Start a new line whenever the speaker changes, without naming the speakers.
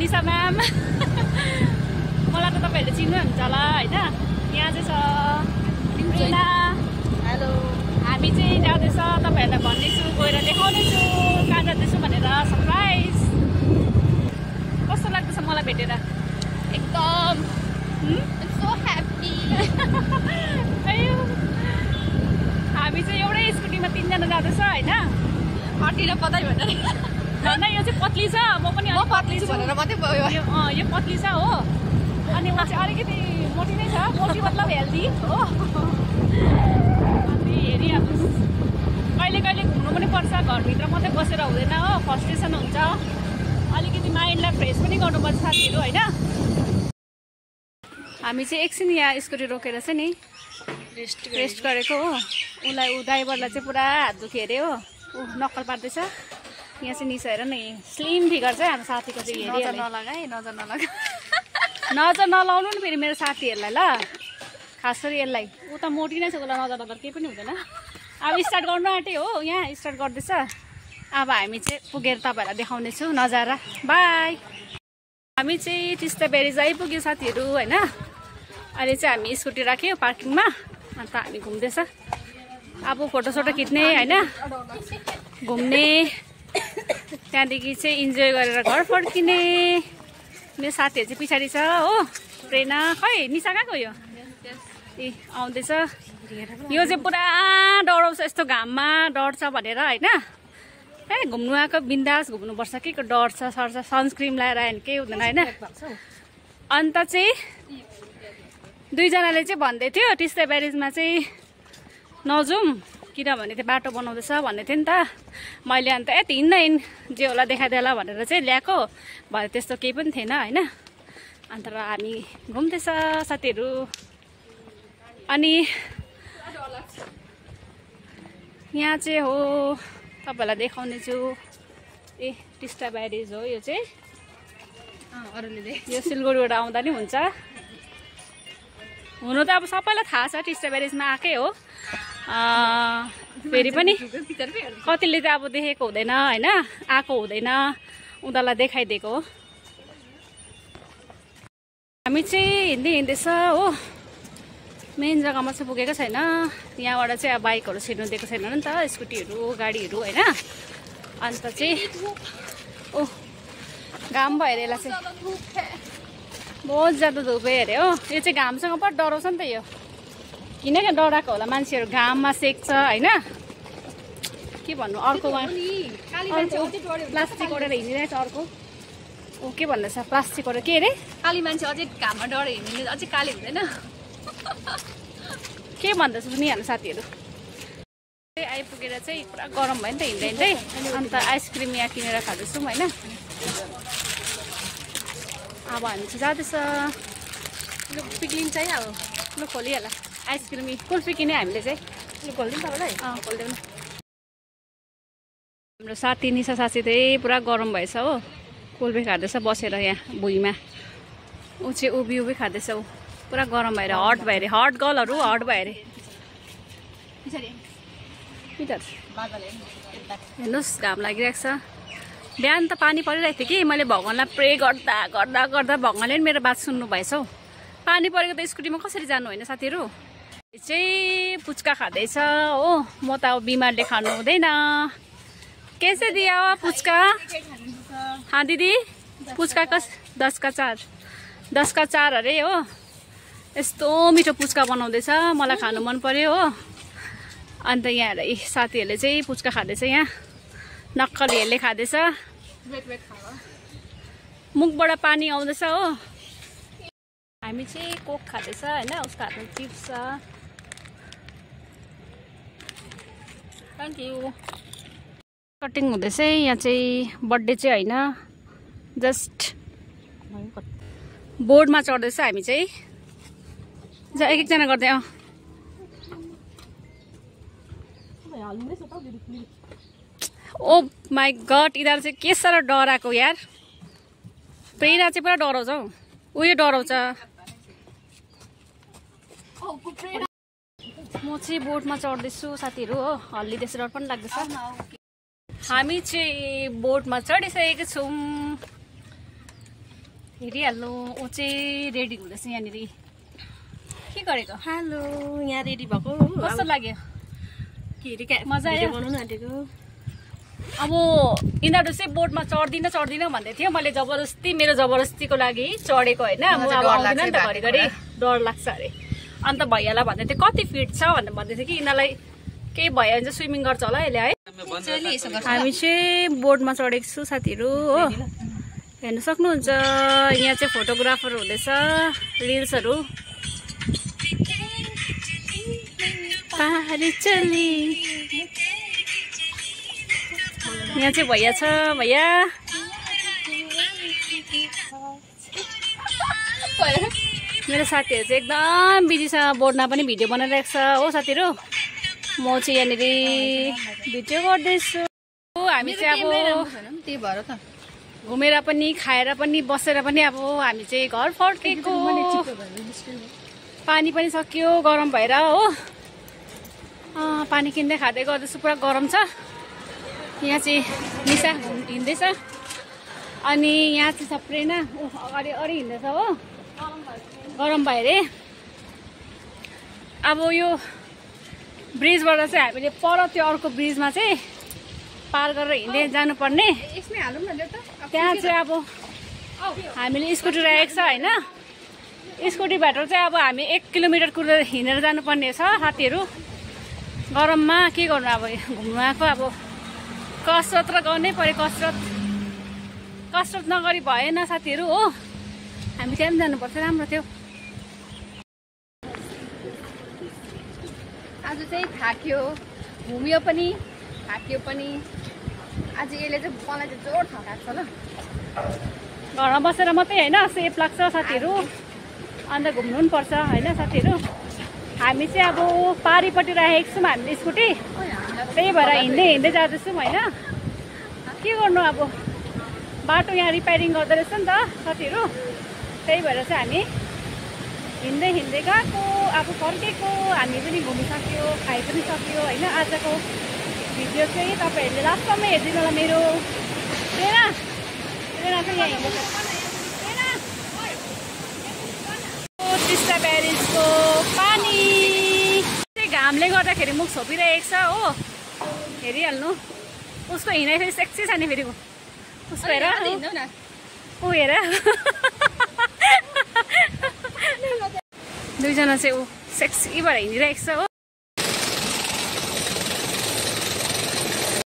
Nisha ma'am मलाई त तपाईँहरूले चिन्नुहुन्छ होला होइन। यहाँ चाहिँ छ रिना। हेलो। हामी चाहिँ जाँदैछ, तपाईँहरूलाई भन्नेछु, गएर देखाउनेछु कहाँ जाँदैछु भनेर सरप्राइज। कस्तो लाग्दैछ मलाई भेटेर? एकदम सो ह्याप्पी। हामी चाहिँ एउटै स्कुटीमा 3 जना जाँदैछ होइन। अटी र पताइ भनेर झन् यो चाहिँ पत्ली छ, म पनि पत्ली छु भनेर मात्रै भयो। यो पत्ली छ हो, अनि म चाहिँ अलिकति मोटी नै छ। मोटी मतलब हेल्दी हो। अनि हेरिहाल्नुहोस्, कहिले कहिले घुम्नु पनि पर्छ, घरभित्र मात्रै बसेर हुँदैन हो, फ्रस्ट्रेसन हुन्छ। अलिकति माइन्डलाई फ्रेस पनि गर्नुपर्छ साथीहरू होइन। हामी चाहिँ एकछिन यहाँ स्कुटी रोकेर चाहिँ नि रेस्ट गरेको हो। उसलाई ड्राइभरलाई चाहिँ पुरा हात दुख्यो अरे हो, ऊ नक्कल पार्दैछ। यहाँ चाहिँ निसा हेर न, स्लिम फिगर चाहिँ हाम्रो साथीको चाहिँ नजर नलाउनु नि फेरि मेरो साथीहरूलाई ल, खास गरी यसलाई। ऊ त मोटी नै छ, उसलाई नजर केही पनि हुँदैन। अब स्टार्ट गर्नु आँटे हो, यहाँ स्टार्ट गर्दैछ। अब हामी चाहिँ पुगेर तपाईँहरूलाई देखाउनेछु नजारा। बाई। हामी चाहिँ टिस्टा ब्यारेज आइपुग्यो साथीहरू होइन। अहिले चाहिँ हामी स्कुटी राख्यौँ पार्किङमा, अन्त हामी घुम्दैछ। अब फोटोसोटो खिच्ने होइन, घुम्ने, त्यहाँदेखि चाहिँ इन्जोय गरेर घर फर्किने। मेरो साथीहरू चाहिँ पछाडि छ हो। प्रेरणा खै निशा कहाँ गयो? ए आउँदैछ। यो चाहिँ पुरा डराउँछ यस्तो घाममा, डढ्छ भनेर होइन। ए घुम्नु आएको बिन्दास घुम्नुपर्छ, के को डढ्छ सर्छ, सनस्क्रिन लगाएर आयो भने केही हुँदैन होइन। अन्त चाहिँ 2 जनाले चाहिँ भन्दै थियो टिस्टा ब्यारेजमा चाहिँ नजाउँ किनभने त्यो बाटो बनाउँदैछ भन्दै थियो नि त। मैले अन्त हिँड्न जे होला देखाइदिएला भनेर चाहिँ ल्याएको भरे, त्यस्तो केही पनि थिएन होइन। अन्त हामी घुम्दैछ साथीहरू। अनि यहाँ चाहिँ हो तपाईँहरूलाई देखाउने छु। ए टिस्टा ब्यारेज हो यो चाहिँ। यो सिलगढीबाट आउँदा नि हुन्छ। हुनु त अब सबैलाई थाहा छ टिस्टा ब्यारेजमा आएकै हो। फेरि पनि कतिले त अब देखेको हुँदैन होइन, आएको हुँदैन, उनीहरूलाई देखाइदिएको हो। हामी चाहिँ हिँड्दैछ हो। मेन जग्गामा चाहिँ पुगेको छैन। यहाँबाट चाहिँ अब बाइकहरू छिर्नु दिएको छैन नि त, स्कुटीहरू गाडीहरू होइन। अन्त चाहिँ ओ घाम भएर यसलाई चाहिँ बहुत ज्यादा धुपे अरे हो। यो चाहिँ घामसँग पनि डराउँछ नि त यो, किनकि डराएको होला मान्छेहरू, घाममा सेक्छ होइन। के भन्नु, अर्कोमा प्लास्टिक ओढेर हिँडिरहेछ अर्को। ऊ के भन्दैछ, प्लास्टिक ओढेर के अरे? काली मान्छे अझै घाममा डढेर हिँड्ने अझै काली हुँदैन के भन्दैछ सुनिहाल्नु साथीहरू। आइपुगेर चाहिँ पुरा गरम भयो नि त हिँड्दै हिँड्दै। अन्त आइसक्रिम यहाँ किनेर खाँदैछौँ होइन। अब हामी चाहिँ जाँदैछ। लु पिक्लिङ चाहिँ अब लु खोलिहाल आइसक्रिम कुल्फी किने हामीले चाहिँ। लु खोलिदिउँ तपाईँलाई? खोलिदिउँ न। हाम्रो साथी निशा साथी चाहिँ पुरा गरम भएछ हो, कुल्फी खाँदैछ बसेर यहाँ भुइँमा। ऊ चाहिँ उभि खाँदैछ, ऊ पुरा गरम भएर हट भयो अरे। हट गर्लहरू हट भयो अरे। हेर्नुहोस् घाम लागिरहेको छ। बिहान त पानी परिरहेको थियो कि, मैले भगवान्लाई प्रे गर्दा गर्दा गर्दा भगवान्ले पनि मेरो बात सुन्नु भएछ हौ। पानी परेको त स्कुटीमा कसरी जानु होइन साथीहरू। चाहिँ पुच्का खाँदैछ हो। म त अब बिमारले खानु हुँदैन। कैसे दिया पुच्का? हाँ दिदी पुच्का कस 10 का 4 अरे हो। यस्तो मिठो पुच्का बनाउँदैछ, मलाई खानु मन पर्यो हो। अन्त यहाँ साथीहरूले चाहिँ पुच्का खाँदैछ, यहाँ नक्कलीहरूले खाँदैछ। मुखबाट पानी आउँदैछ हो। हामी चाहिँ कोक खाँदैछ होइन, उसको हातमा चिप्स छ। Thank you. कटिङ हुँदैछ यहाँ चाहिँ, बर्थडे चाहिँ होइन, जस्ट बोर्डमा चढ्दैछ हामी चाहिँ। एक एकजना गर्दै ओ माई गड, यिनीहरू चाहिँ के साह्रो डराएको यार। प्रेरणा चाहिँ पुरा डराउँछ हौ, उयो डराउँछ। म चाहिँ बोटमा चढ्दैछु साथीहरू हो, हल्लिँदैछ, डर पनि लाग्दैछ। हामी चाहिँ बोटमा चढिसकेको छौँ। हेरिहाल्नु ऊ चाहिँ रेडी हुँदैछ यहाँनिर के गरेको
हेलो यहाँ रेडी भएको
कस्तो लाग्यो
के अरे
मजा आयो
बनाउनु आँटेको
अब यिनीहरू चाहिँ बोटमा चढ्दिन भन्दै थियो मैले जबरजस्ती मेरो जबरजस्तीको लागि चढेको होइन म अब आउँदिन नि त घरिघरि डर लाग्छ अरे अन्त भैयालाई भन्दै थियो कति फिट छ भनेर भन्दै थियो कि यिनीहरूलाई केही भयो भने चाहिँ स्विमिङ गर्छ होला यसले है हामी चाहिँ बोटमा चढेको छु साथीहरू हो हेर्नु सक्नुहुन्छ यहाँ चाहिँ फोटोग्राफर हुँदैछ रिल्सहरू पारी चली यहाँ चाहिँ भैया छ भैया मेरो साथीहरू चाहिँ एकदम बिजी छ बोर्डमा पनि भिडियो बनाइरहेको छ हो साथीहरू म चाहिँ यहाँनिर भिडियो गर्दैछु हामी चाहिँ अब
त्यही भएर त
घुमेर पनि खाएर पनि बसेर पनि अब हामी चाहिँ घर फर्केको पानी पनि सकियो गरम भएर हो पानी किन्दै खाँदै गर्दैछु पुरा गरम छ यहाँ चाहिँ निशा हिँड्दैछ अनि यहाँ चाहिँ सबैजना अगाडि अगाडि हिँड्दैछ हो गरम भयो अरे अब यो ब्रिजबाट चाहिँ हामीले पर त्यो अर्को ब्रिजमा चाहिँ पार गरेर हिँड्दै जानुपर्ने त्यहाँ चाहिँ अब हामीले स्कुटी राखेको छ होइन स्कुटीबाट चाहिँ अब हामी 1 किलोमिटर कुदेर हिँडेर जानुपर्ने छ साथीहरू गरममा के गर्नु अब घुम्नु आएको अब कसरत र गर्नै पर्यो कसरत नगरी भएन साथीहरू हो हामी त्यहाँ पनि जानुपर्छ राम्रो थियो
आज चाहिँ थाक्यो घुम्यो पनि थाक्यो पनि आज यसले चाहिँ मलाई चाहिँ जोड थकाएको छ ल
घरमा बसेर मात्रै होइन सेफ लाग्छ साथीहरू अन्त घुम्नु पनि पर्छ होइन साथीहरू हामी चाहिँ अब पारिपट्टि राखेको छौँ हामीले स्कुटी त्यही भएर हिँड्दै जाँदैछौँ होइन के गर्नु अब बाटो यहाँ रिपेयरिङ गर्दो रहेछ नि त साथीहरू त्यही भएर चाहिँ हामी हिँड्दै गएको अब फर्केको हामी पनि घुमिसक्यो खाइ पनि सक्यो होइन आजको भिडियो चाहिँ तपाईँहरूले लास्टसम्म हेरिदिनु होला मेरो प्रेरणा चाहिँ यहाँ हिँड्दैछ टिस्टा ब्यारेजको पानी घामले गर्दाखेरि मुख छोपिरहेको छ हो हेरिहाल्नु उसको हिँडाइ फेरि सेक्सी छ नि फेरि उसको हेर ऊ हेर दुईजना चाहिँ ऊ सेक्सी भएर हिँडिरहेको छ हो